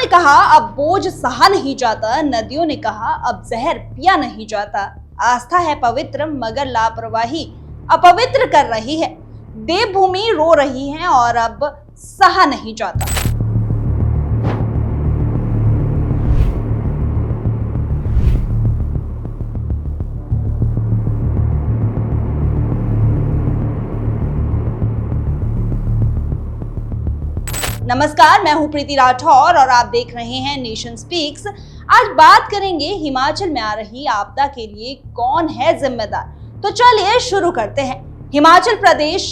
ने कहा अब बोझ सहा नहीं जाता, नदियों ने कहा अब जहर पिया नहीं जाता। आस्था है पवित्र मगर लापरवाही अपवित्र कर रही है। देवभूमि रो रही है और अब सहा नहीं जाता। नमस्कार, मैं हूं प्रीति राठौर और आप देख रहे हैं नेशन स्पीक्स। आज बात करेंगे हिमाचल में आ रही आपदा के लिए कौन है जिम्मेदार। तो चलिए शुरू करते हैं। हिमाचल प्रदेश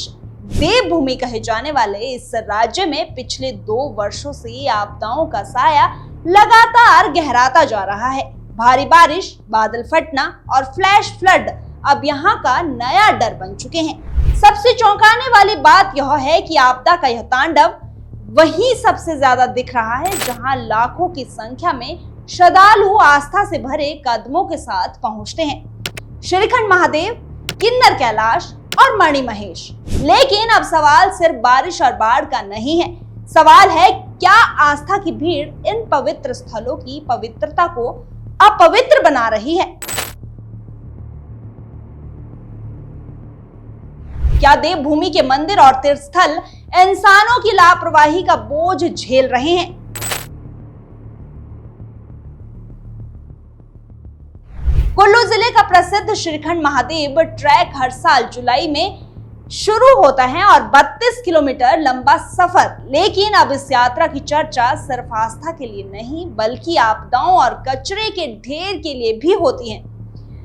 देवभूमि कहे जाने वाले इस राज्य में पिछले 2 वर्षों से आपदाओं का साया लगातार गहराता जा रहा है। भारी बारिश, बादल फटना और फ्लैश फ्लड अब यहाँ का नया डर बन चुके हैं। सबसे चौंकाने वाली बात यह है कि आपदा का यह तांडव वहीं सबसे ज्यादा दिख रहा है जहां लाखों की संख्या में श्रद्धालु आस्था से भरे कदमों के साथ पहुंचते हैं। श्रीखंड महादेव, किन्नर कैलाश और मणि महेश। लेकिन अब सवाल सिर्फ बारिश और बाढ़ का नहीं है। सवाल है क्या आस्था की भीड़ इन पवित्र स्थलों की पवित्रता को अपवित्र बना रही है। क्या देवभूमि के मंदिर और तीर्थस्थल इंसानों की लापरवाही का बोझ झेल रहे हैं। कुल्लू जिले का प्रसिद्ध श्रीखंड महादेव ट्रैक हर साल जुलाई में शुरू होता है और 32 किलोमीटर लंबा सफर। लेकिन अब इस यात्रा की चर्चा सिर्फ आस्था के लिए नहीं बल्कि आपदाओं और कचरे के ढेर के लिए भी होती है।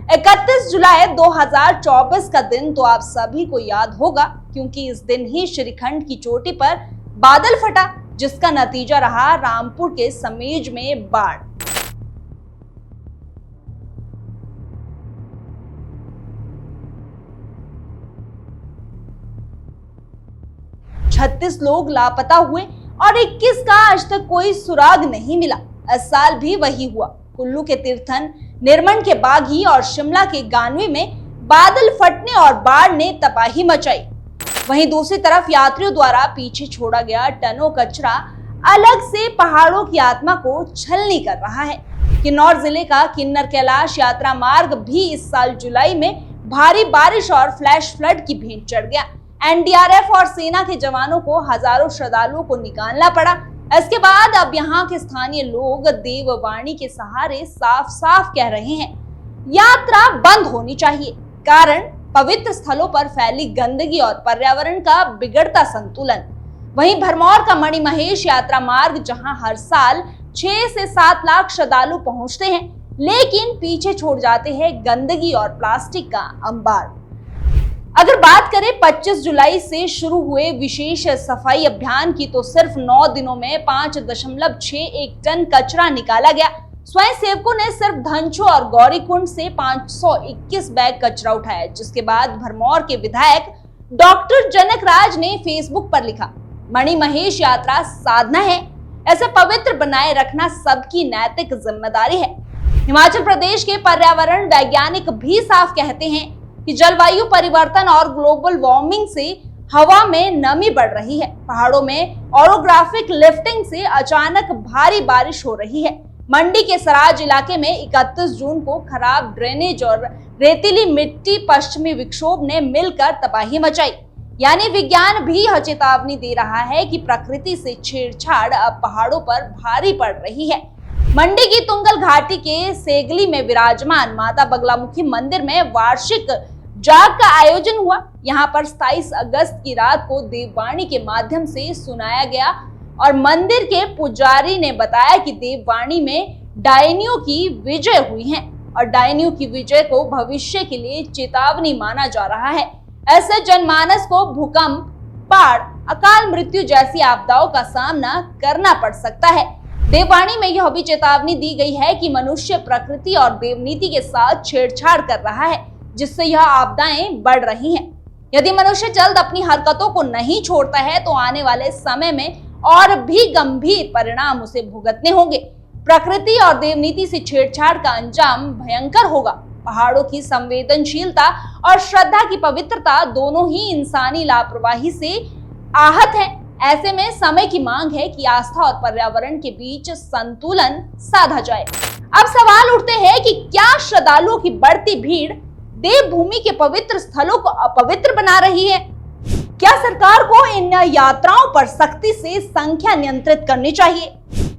31 जुलाई 2024 का दिन तो आप सभी को याद होगा क्योंकि इस दिन ही श्रीखंड की चोटी पर बादल फटा जिसका नतीजा रहा रामपुर के समेज में बाढ़। छत्तीस लोग लापता हुए और 21 का आज तक कोई सुराग नहीं मिला। इस साल भी वही हुआ। कुल्लू के तीर्थन, निरमंड के बागी और शिमला के गानवी में बादल फटने और बाढ़ ने तबाही मचाई। वहीं दूसरी तरफ यात्रियों द्वारा पीछे छोड़ा गया टनों कचरा अलग से पहाड़ों की आत्मा को छलनी कर रहा है। किन्नौर जिले का किन्नर कैलाश यात्रा मार्ग भी इस साल जुलाई में भारी बारिश और फ्लैश फ्लड की भेंट चढ़ गया। एनडीआरएफ और सेना के जवानों को हजारों श्रद्धालुओं को निकालना पड़ा। इसके बाद अब यहाँ के स्थानीय लोग देववाणी के सहारे साफ साफ कह रहे हैं यात्रा बंद होनी चाहिए। कारण पवित्र स्थलों पर फैली गंदगी और पर्यावरण का बिगड़ता संतुलन। वहीं भरमौर का मणि महेश यात्रा मार्ग जहां हर साल 6 से 7 लाख श्रद्धालु पहुंचते हैं लेकिन पीछे छोड़ जाते हैं गंदगी और प्लास्टिक का अंबार। अगर बात करें 25 जुलाई से शुरू हुए विशेष सफाई अभियान की तो सिर्फ 9 दिनों में 5.61 टन कचरा निकाला गया। स्वयं सेवकों ने सिर्फ धनचो और गौरीकुंड से 521 बैग कचरा उठाया जिसके बाद भरमौर के विधायक डॉक्टर जनक राज ने फेसबुक पर लिखा मणि महेश यात्रा साधना है, ऐसे पवित्र बनाए रखना सबकी नैतिक जिम्मेदारी है। हिमाचल प्रदेश के पर्यावरण वैज्ञानिक भी साफ कहते हैं कि जलवायु परिवर्तन और ग्लोबल वार्मिंग से हवा में नमी बढ़ रही है। पहाड़ों में ओरोग्राफिक लिफ्टिंग से अचानक भारी बारिश हो रही है। मंडी के सराज इलाके में 31 जून को खराब ड्रेनेज और रेतीली मिट्टी पश्चिमी विक्षोभ ने मिलकर तबाही मचाई। यानी विज्ञान भी यह चेतावनी दे रहा है कि प्रकृति से छेड़छाड़ अब पहाड़ों पर भारी पड़ रही है। मंडी की तुंगल घाटी के सेगली में विराजमान माता बगलामुखी मंदिर में वार्षिक जाग का आयोजन हुआ। यहाँ पर 27 अगस्त की रात को देववाणी के माध्यम से सुनाया गया और मंदिर के पुजारी ने बताया कि देववाणी में डायनियों की विजय हुई है और डायनियों की विजय को भविष्य के लिए चेतावनी माना जा रहा है। ऐसे जनमानस को भूकंप, बाढ़, अकाल मृत्यु जैसी आपदाओं का सामना करना पड़ सकता है। देववाणी में यह भी चेतावनी दी गई है कि मनुष्य प्रकृति और देवनीति के साथ छेड़छाड़ कर रहा है जिससे यह आपदाएं बढ़ रही हैं। यदि मनुष्य जल्द अपनी हरकतों को नहीं छोड़ता है तो आने वाले समय में और भी गंभीर परिणाम उसे भुगतने होंगे। प्रकृति और देवनीति से छेड़छाड़ का अंजाम भयंकर होगा। पहाड़ों की संवेदनशीलता और श्रद्धा की पवित्रता दोनों ही इंसानी लापरवाही से आहत है। ऐसे में समय की मांग है कि आस्था और पर्यावरण के बीच संतुलन साधा जाए। अब सवाल उठते हैं कि क्या श्रद्धालुओं की बढ़ती भीड़ देवभूमि के पवित्र स्थलों को अपवित्र बना रही है? क्या सरकार को इन यात्राओं पर सख्ती से संख्या नियंत्रित करनी चाहिए?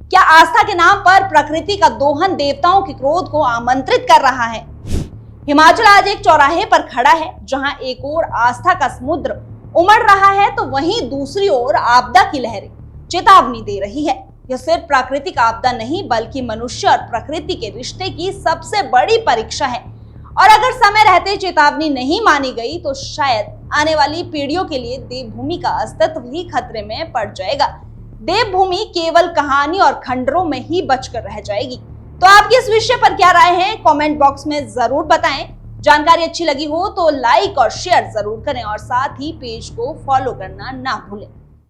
क्या आस्था के नाम पर प्रकृति का दोहन देवताओं के क्रोध को आमंत्रित कर रहा है? हिमाचल आज एक चौराहे पर खड़ा है, जहां एक ओर आस्था का समुद्र उमड़ रहा है तो वहीं दूसरी ओर आपदा की लहरें चेतावनी दे रही है। यह सिर्फ प्राकृतिक आपदा नहीं बल्कि मनुष्य और प्रकृति के रिश्ते की सबसे बड़ी परीक्षा है, और अगर समय रहते चेतावनी नहीं मानी गई तो शायद आने वाली पीढ़ियों के लिए देवभूमि का अस्तित्व ही खतरे में पड़ जाएगा। देवभूमि केवल कहानी और खंडरों में ही बचकर रह जाएगी। तो आपकी इस विषय पर क्या राय है, कमेंट बॉक्स में जरूर बताएं। जानकारी अच्छी लगी हो तो लाइक और शेयर जरूर करें और साथ ही पेज को फॉलो करना ना भूलें।